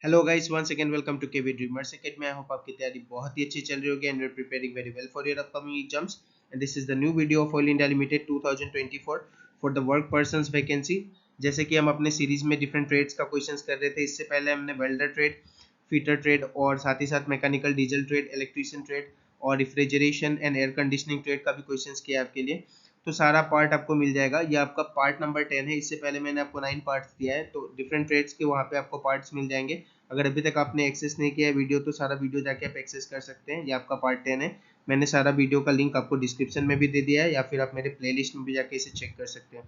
Hello guys, once again welcome to KV dreamers academy. I hope आपकी तैयारी बहुत ही अच्छी चल रही होगी and you are preparing very well for your upcoming exams. And this is the new video of Oil India limited 2024 for the work persons vacancy. जैसे कि हम अपने सीरीज में डिफरेंट ट्रेड्स का क्वेश्चंस कर रहे थे। इससे पहले हमने वेल्डर ट्रेड, फीटर ट्रेड और साथ ही साथ mechanical diesel trade, electrician trade और refrigeration and air conditioning trade का भी क्वेश्चंस किया आपके लिए। तो सारा पार्ट आपको मिल जाएगा। ये आपका पार्ट नंबर 10 है। इससे पहले मैंने आपको 9 पार्ट्स दिया है, तो डिफरेंट ट्रेड्स के वहाँ पे आपको पार्ट्स मिल जाएंगे। अगर अभी तक आपने एक्सेस नहीं किया है वीडियो, तो सारा वीडियो जाके आप एक्सेस कर सकते हैं। ये आपका पार्ट 10 है। मैंने सारा वीडियो का लिंक आपको डिस्क्रिप्शन में भी दे दिया है, या फिर आप मेरे प्लेलिस्ट में भी जाके इसे चेक कर सकते हैं।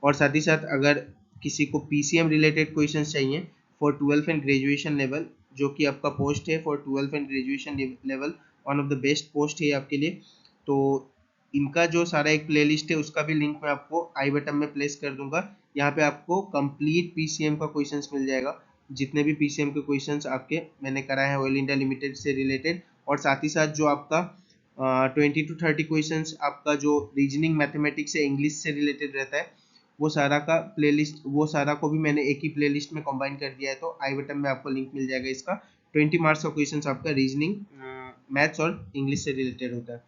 और साथ ही साथ अगर किसी को पीसीएम रिलेटेड क्वेश्चंस चाहिए for 12th and graduation level, जो कि आपका पोस्ट है for 12th and graduation level, one of the best post है आपके लिए। तो इनका जो सारा एक प्लेलिस्ट है उसका भी लिंक मैं आपको आई बटन में प्लेस कर दूंगा। यहाँ पे आपको कंप्लीट पीसीएम का क्वेश्चंस मिल जाएगा। जितने भी पीसीएम के क्वेश्चंस आपके मैंने कराए हैं ऑयल इंडिया लिमिटेड से रिलेटेड, और साथ ही साथ जो आपका 20 to 30 क्वेश्चंस आपका जो रीजनिंग, मैथमेटिक्स से इंग्लिश से रिलेटेड रहता है, वो सारा का प्लेलिस्ट, वो सारा को भी मैंने एक ही प्लेलिस्ट में कंबाइन कर दिया है। तो आई बटन में आपको लिंक मिल जाएगा इसका। 20 मार्क्स का क्वेश्चन आपका रीजनिंग, मैथ्स और इंग्लिश से रिलेटेड होता है।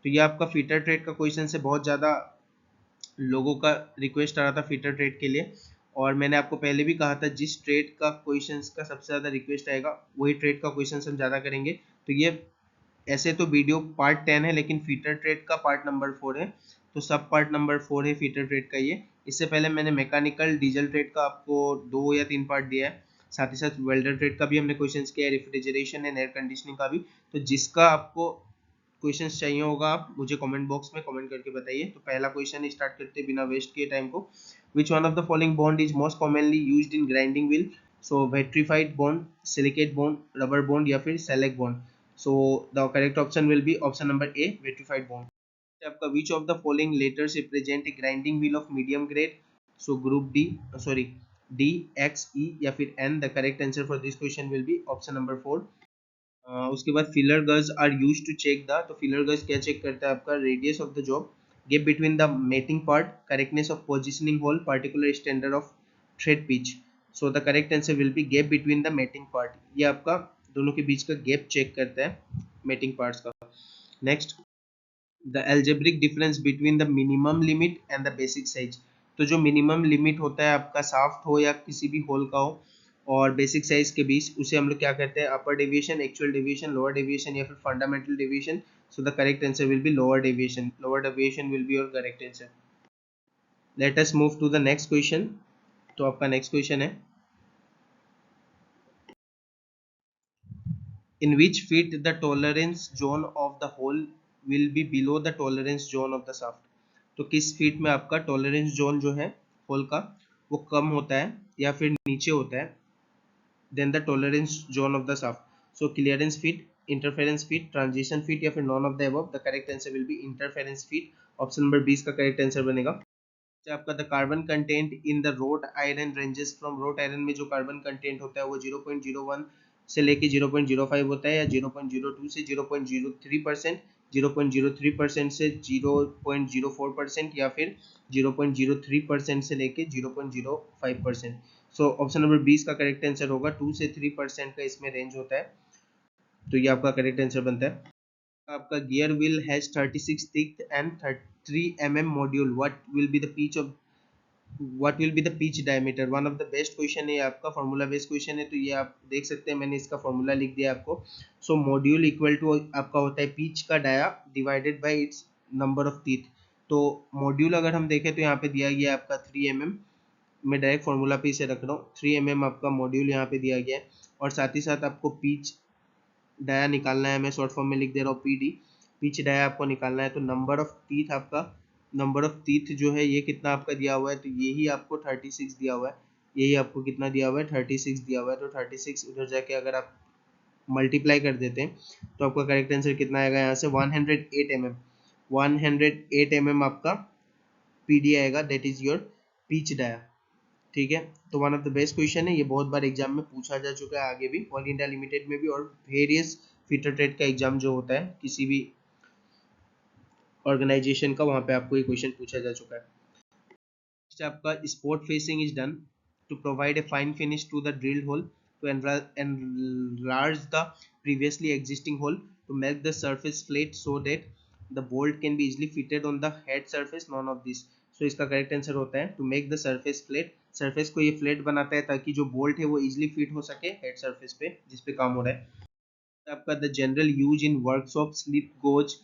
तो ये आपका फीटर ट्रेड का क्वेश्चन से बहुत ज़्यादा लोगों का रिक्वेस्ट आ रहा था फीटर ट्रेड के लिए। और मैंने आपको पहले भी कहा था, जिस ट्रेड का क्वेश्चंस का सबसे ज़्यादा रिक्वेस्ट आएगा वही ट्रेड का क्वेश्चंस हम ज़्यादा करेंगे। तो ये ऐसे तो वीडियो पार्ट 10 है, लेकिन फीटर ट्रेड का पार्ट नंबर 4 है। तो सब पार्ट नंबर 4 है फीटर ट्रेड का ये। इससे पहले मैंने मैकेनिकल डीजल ट्रेड का आपको 2 या 3 पार्ट दिया है। साथ ही साथ वेल्डर ट्रेड का भी हमने क्वेश्चंस किया है, रेफ्रिजरेशन एंड एयर कंडीशनिंग का भी। तो जिसका आपको क्वेश्चंस चाहिए होगा, आप मुझे कमेंट बॉक्स में कमेंट करके बताइए। तो पहला क्वेश्चन स्टार्ट करते बिना वेस्ट किए टाइम को। Which one of the following bond is most commonly used in grinding wheel? So vitrified bond, silicate bond, rubber bond या फिर select bond? So the correct option will be option number A, vitrified bond. आपका which of the following letters represent a grinding wheel of medium grade? So group D, sorry, D, X, E या फिर N. The correct answer for this question will be option number 4. उसके बाद filler gauge are use to check the, तो filler gauge क्या check करता है? आपका radius of the job, gap between the mating part, correctness of positioning hole, particular standard of thread pitch. So the correct answer will be gap between the mating part. ये आपका दोनों के बीच का gap check करता है mating parts का। Next, the algebraic difference between the minimum limit and the basic size. तो जो मिनिमम लिमिट होता है आपका साफ्ट हो या किसी भी होल का हो, और बेसिक साइज के बीच, उसे हम लोग क्या कहते हैं? Upper deviation, actual deviation, lower deviation या फिर fundamental deviation. So the correct answer will be lower deviation. Lower deviation will be your correct answer. Let us move to the next question. तो आपका नेक्स्ट क्वेश्चन है, in which feet the tolerance zone of the hole will be below the tolerance zone of the shaft? तो किस feet में आपका tolerance zone जो है whole का, वो कम होता है या फिर नीचे होता है then the tolerance zone of the shaft? So clearance fit, interference fit, transition fit या फिर none of the above? The correct answer will be interference fit. Option number 20 का करेक्ट आंसर बनेगा। आपका the carbon content in the wrought iron ranges from, wrought iron में जो carbon content होता है वो 0.01 से लेके 0.05 होता है, या 0.02 से 0.03%, 0.03% से 0.04%, या फिर 0.03% से लेके 0.05%? सो ऑप्शन नंबर 20 का करेक्ट आंसर होगा 2 से 3% का इसमें रेंज होता है। तो ये आपका करेक्ट आंसर बनता है। आपका gear wheel has 36 teeth and 3 mm module, what will be the pitch diameter? One of the best question है आपका, फॉर्मूला बेस्ड क्वेश्चन है। तो ये आप देख सकते हैं, मैंने इसका फॉर्मूला लिख दिया आपको। सो मॉड्यूल इक्वल टू आपका होता है पिच का dia divided by its number of teeth. तो मॉड्यूल अगर हम देखें तो यहाँ पे दिया गया है आपका 3 mm। मैं डायरेक्ट फॉर्मूला पे इसे रख रहा हूँ। 3 mm आपका मॉड्यूल यहाँ पे दिया गया है, और साथ ही साथ आपको पिच डाया निकालना है। मैं शॉर्ट फॉर्म में लिख दे रहा हूँ पीडी। पिच डाया आपको निकालना है। तो नंबर ऑफ टीथ आपका, नंबर ऑफ टीथ जो है ये कितना आपका दिया हुआ है? तो यही आपको 36 दिया हुआ है। यही आपको कितना दिया हुआ है? 36 दिया हुआ है। तो 36 उधर जाके अगर आप मल्टीप्लाई कर देते हैं तो आपका करेक्ट आंसर कितना आएगा? यहाँ से 108 mm। 108 mm आपका पीडी आएगा, that is your pitch dia. ठीक है, तो one of the best question है ये, बहुत बार एग्जाम में पूछा जा चुका है, आगे भी ऑल इंडिया लिमिटेड में भी, और वेरियस फीटर ट्रेड का एग्जाम जो होता है किसी भी ऑर्गेनाइजेशन का, वहाँ पे आपको ये क्वेश्चन पूछा जा चुका है। आपका spot facing is done to provide a fine finish to the drilled hole. to enlarge the previously existing hole to make the surface flat so that the bolt can be easily fitted on the head surface, none of this. So इसका correct answer होता है to make the surface flat, surface को ये flat बनाता है ताकि जो bolt है वो इजीली फिट हो सके हेड सरफेस पे जिस पे काम हो रहा है। आपका the general use in workshop slip goes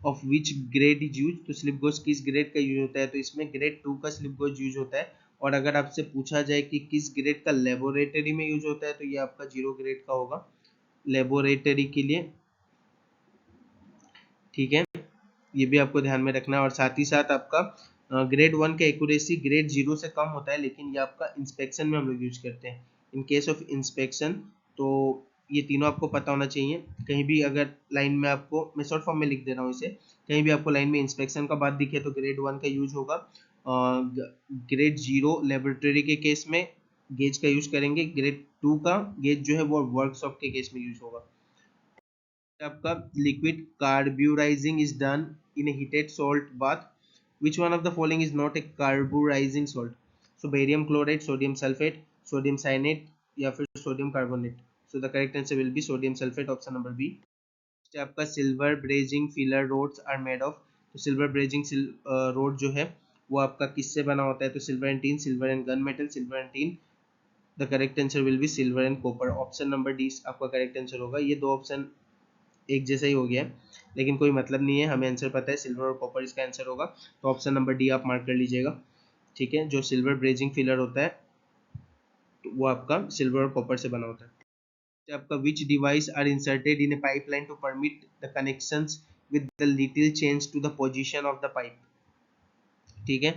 of which grade is use, तो स्लिप गोज किस ग्रेड का यूज होता है, तो इसमें ग्रेड 2 का स्लिप गोज यूज होता है। और अगर आपसे पूछा जाए कि किस ग्रेड का लेबोरेटरी में यूज होता है तो ये आपका 0 ग्रेड का होगा लेबोरेटरी के लिए, ठीक है, ये भी आपको ध्यान में रखना है। और साथ ही साथ आपका ग्रेड 1 का एक्यूरेसी ग्रेड 0 से कम होता है, लेकिन ये आपका इंस्पेक्शन में हम लोग यूज करते हैं इन केस ऑफ इंस्पेक्शन। तो ये तीनों आपको पता होना चाहिए। कहीं भी अगर लाइन में आपको, मैं शॉर्ट फॉर्म में लिख दे रहा हूँ इसे, कहीं भी आपको लाइन में इंस्पेक्शन का बात दिखे तो ग्रेड 1 का यूज होगा। ग्रेड 0 लेबोरेटरी के केस में गेज का यूज करेंगे, ग्रेड 2 का गेज जो है वो वर्कशॉप के केस में यूज होगा। आपका liquid carburising is done in a heated salt bath, which one of the following is not a carburizing salt, so barium chloride, sodium sulfate, sodium cyanate या फिर sodium carbonate, so the correct answer will be sodium sulfate, option number B। आपका silver brazing filler rods are made of, तो silver brazing rod जो है वो आपका किससे बना होता है, तो silver and tin, silver and gun metal, silver and tin, the correct answer will be silver and copper, option number D आपका करेक्ट आंसर होगा। ये दो ऑप्शन एक जैसा ही हो गया लेकिन कोई मतलब नहीं है, हमें आंसर पता है सिल्वर और कॉपर इसका आंसर होगा, तो ऑप्शन नंबर डी आप मार्क कर लीजिएगा, ठीक है। जो सिल्वर ब्रेजिंग फिलर होता है तो वो आपका सिल्वर और कॉपर से बना होता है। तो आपका which device are inserted in a pipeline to permit the connections with the little change to the position of the pipe, ठीक है।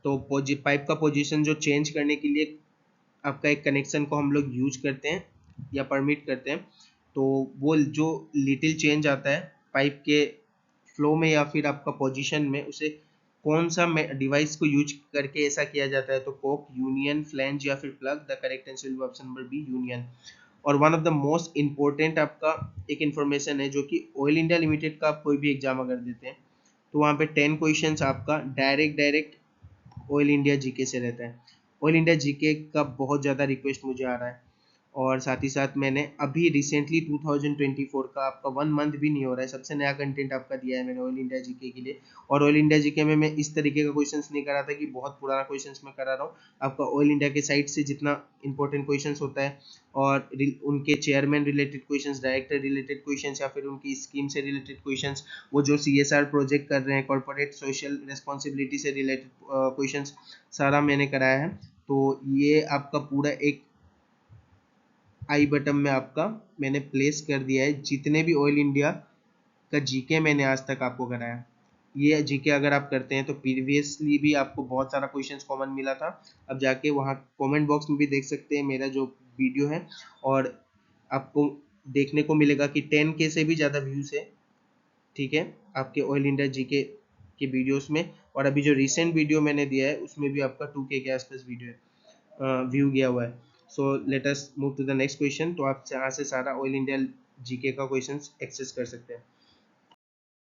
तो पाइप का पोजीशन जो चेंज करने के लिए आपका एक कनेक्शन को हम लोग यूज करते हैं या परमिट करते हैं, तो वो जो लिटिल चेंज आता है पाइप के फ्लो में या फिर आपका पोजीशन में, उसे कौन सा डिवाइस को यूज करके ऐसा किया जाता है, तो कोक, यूनियन, फ्लैंज या फिर plug, the correct answer will be option number B union. और one of the most important आपका एक इन्फॉर्मेशन है जो कि ऑयल इंडिया लिमिटेड का आप कोई भी एग्जाम अगर देते हैं तो वहाँ पे 10 क्वेश्चंस आपका डायरेक्ट ऑयल इंडिया जीके से रहता है। ऑयल इंडिया जीके का बहुत ज़्यादा रिक्वेस्ट मुझे आ रहा है, और साथ ही साथ मैंने अभी रिसेंटली 2024 का आपका 1 मंथ भी नहीं हो रहा है, सबसे नया कंटेंट आपका दिया है मैंने ऑयल इंडिया जीके के लिए। और ऑयल इंडिया जीके में मैं इस तरीके का क्वेश्चंस नहीं करा था कि बहुत पुराना क्वेश्चंस मैं करा रहा हूँ, आपका ऑयल इंडिया के साइड से जितना इंपॉर्टेंट क्वेश्चंस होता है और उनके chairman related questions, director related questions या फिर उनकी स्कीम से रिलेटेड क्वेश्चंस, वो जो CSR प्रोजेक्ट कर रहे हैं कॉर्पोरेट सोशल रिस्पॉन्सिबिलिटी से रिलेटेड क्वेश्चंस, सारा मैंने कराया है। तो ये आपका पूरा एक आई बटन में आपका मैंने प्लेस कर दिया है जितने भी ऑयल इंडिया का जीके मैंने आज तक आपको कराया। ये जीके अगर आप करते हैं तो प्रीवियसली भी आपको बहुत सारा क्वेश्चंस कॉमन मिला था, अब जाके वहाँ कमेंट बॉक्स में भी देख सकते हैं मेरा जो वीडियो है, और आपको देखने को मिलेगा कि 10K से भी ज़्यादा व्यूज़ है, ठीक है, आपके ऑयल इंडिया जीके के वीडियोस में। और अभी जो रिसेंट वीडियो मैंने दिया है उसमें भी आपका 2K के आसपास वीडियो है, व्यू गया हुआ है। So let us move to the next question. तो आप यहाँ से सारा ऑयल इंडिया जीके का क्वेश्चंस एक्सेस कर सकते हैं।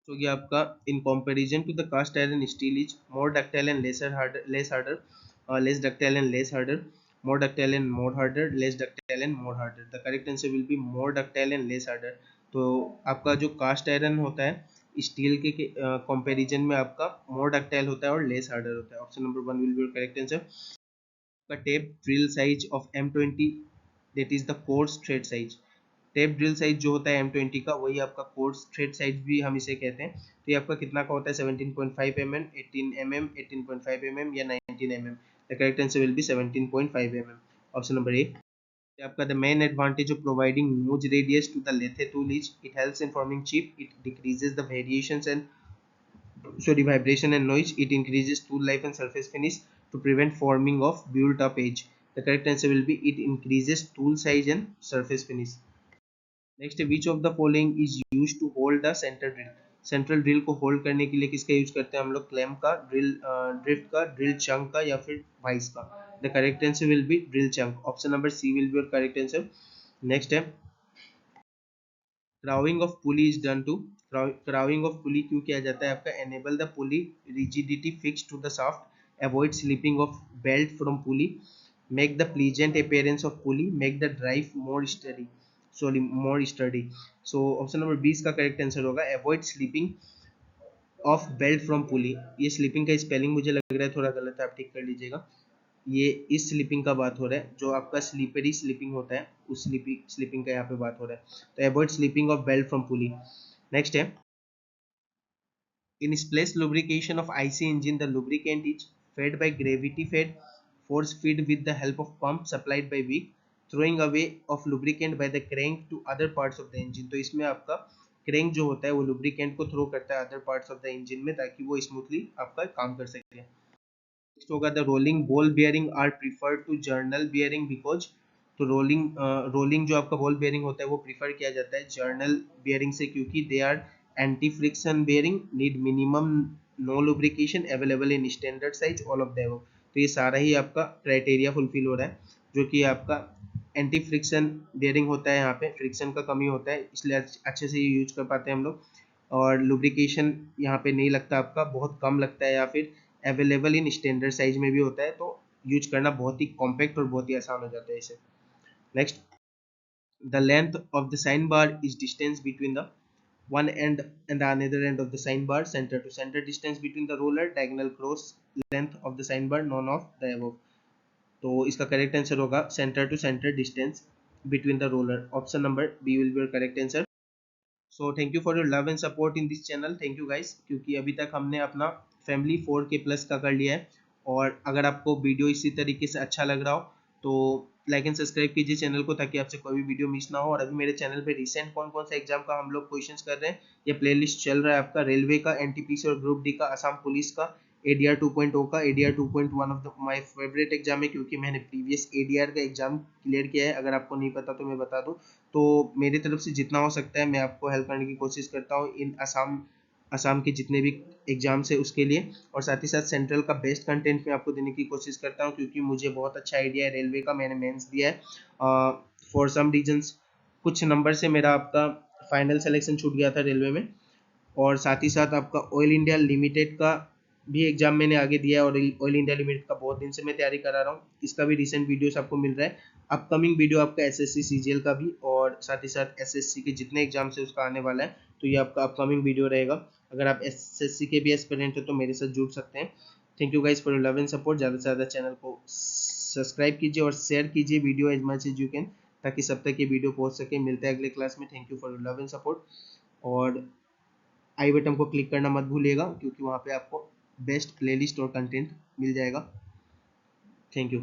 तो ये आपका in comparison to the cast iron steel is more ductile and less harder, less ductile and less harder, more ductile and more harder, less ductile and more harder, the correct answer will be more ductile and less harder. तो आपका जो cast iron होता है steel के comparison में आपका मोर ductile होता है और लेस हार्डर होता है, option number 1 will be correct answer. का tap drill size of M20 that is the coarse thread size, tap drill size जो होता है M20 का वही आपका कोर्स थ्रेड साइज भी हम इसे कहते हैं। तो ये आपका कितना का होता है 17.5 mm, 18 mm, 18.5 mm या 19 mm, the correct answer will be 17.5 mm, option number A. आपका the main advantage of providing nose radius to the lathe tool is it helps in forming chip, it decreases the variations and vibration and noise, it increases tool life and surface finish to prevent forming of built up edge, the correct answer will be it increases tool size and surface finish। Next, which of the following is use to hold the centre drill, central drill को होल्ड करने के लिए किसका use करते हैं हम लोग, क्लैम्प का, ड्रिल ड्रिफ्ट का, ड्रिल चंक का या फिर वाइस का, the correct answer will be drill chuck, option number C will be your correct answer. Next है crowning of pulley is done to, crowning of pulley क्यों किया जाता है आपका, enable the pulley rigidity fix to the shaft, avoid slipping of belt from pulley, make the pleasant appearance of pulley, make the drive more sturdy, sorry more sturdy. So option number 20 का correct answer होगा avoid slipping of belt from pulley. ये slipping का spelling मुझे लग रहा है थोड़ा गलत है, आप ठीक कर लीजिएगा। ये इस स्लीपिंग का बात हो रहा है, जो आपका स्लीपरी स्लीपिंग होता है उस स्लीपिंग का यहाँ पे बात हो रहा है। तो avoid slipping of belt from pulley. Next है in place lubrication of IC engine, the lubricant is fed by gravity fed force feed with the help of pump supplied by wick, throwing away of lubricant by the crank to other parts of the engine। तो इसमें आपका crank जो होता है वो lubricant को throw करता है other parts of the engine में, ताकि वो स्मूथली आपका काम कर सके। नेक्स्ट होगा the rolling ball bearing are preferred to journal bearing because. तो रोलिंग जो आपका बॉल बेयरिंग होता है वो प्रीफर किया जाता है जर्नल बेयरिंग से, क्योंकि they are anti friction bearing, need minimum no lubrication, available in standard size, all of the above. तो ये सारा ही आपका क्राइटेरिया फुलफिल हो रहा है, जो कि आपका एंटी फ्रिक्शन बेयरिंग होता है, यहाँ पे फ्रिक्शन का कमी होता है इसलिए अच्छे से ये यूज कर पाते हैं हम लोग। और लुब्रिकेशन यहाँ पे नहीं लगता आपका, बहुत कम लगता है, या फिर अवेलेबल इन स्टैंडर्ड साइज में भी होता है, तो यूज करना बहुत ही कॉम्पैक्ट और बहुत ही आसान हो जाता है इसे। Next, the length of the sine bar is distance between the one end and the another end of the sign bar, center to center distance between the roller, diagonal cross length of the sign bar, none of the above। तो इसका correct answer होगा centre to centre distance between the roller, option number B will be your correct answer. So thank you for your love and support in this channel, thank you guys, क्योंकि अभी तक हमने अपना family 4K plus का कर लिया है। और अगर आपको वीडियो इसी तरीके से अच्छा लग रहा हो तो लाइक एंड सब्सक्राइब कीजिए चैनल को, ताकि आपसे कोई भी वीडियो मिस ना हो। और अभी मेरे चैनल पे रिसेंट कौन कौन सा एग्जाम का हम लोग क्वेश्चंस कर रहे हैं, ये प्लेलिस्ट चल रहा है आपका रेलवे का, एनटीपीसी और ग्रुप डी का, असम पुलिस का, एडीआर 2.0 का। ADR 2.1 of the my favourite exam है, क्योंकि मैंने प्रीवियस एडीआर का एग्जाम क्लियर किया है। अगर आपको नहीं पता तो मैं बता दूं, तो मेरी तरफ से जितना हो सकता है मैं आपको हेल्प करने की कोशिश करता हूँ इन असम के जितने भी एग्जाम्स है उसके लिए। और साथ ही साथ सेंट्रल का बेस्ट कंटेंट मैं आपको देने की कोशिश करता हूँ, क्योंकि मुझे बहुत अच्छा आइडिया है रेलवे का, मैंने मेंस दिया है। फॉर सम रीजंस कुछ नंबर से मेरा आपका फाइनल सिलेक्शन छूट गया था रेलवे में। और साथ ही साथ आपका ऑयल इंडिया लिमिटेड का भी एग्जाम मैंने आगे दिया है, और ऑयल इंडिया लिमिटेड का बहुत दिन से मैं तैयारी करा रहा हूँ, इसका भी रिसेंट वीडियोस आपको मिल रहा है। अपकमिंग वीडियो आपका एसएससी सीजीएल का भी, और साथ ही साथ एसएससी के जितने एग्जाम्स है उसका आने वाला है, तो ये आपका अपकमिंग वीडियो रहेगा। अगर आप एसएससी के भी एस्पिरेंट हो तो मेरे साथ जुड़ सकते हैं। Thank you guys for your love and support. ज़्यादा से ज़्यादा चैनल को सब्सक्राइब कीजिए और शेयर कीजिए video as much as you can, ताकि सब तक ये वीडियो पहुंच सके। मिलते हैं अगले क्लास में। Thank you for your love and support. और आई बटन को क्लिक करना मत भूलिएगा, क्योंकि वहाँ पे आपको बेस्ट प्लेलिस्ट और कंटेंट मिल जाएगा। Thank you.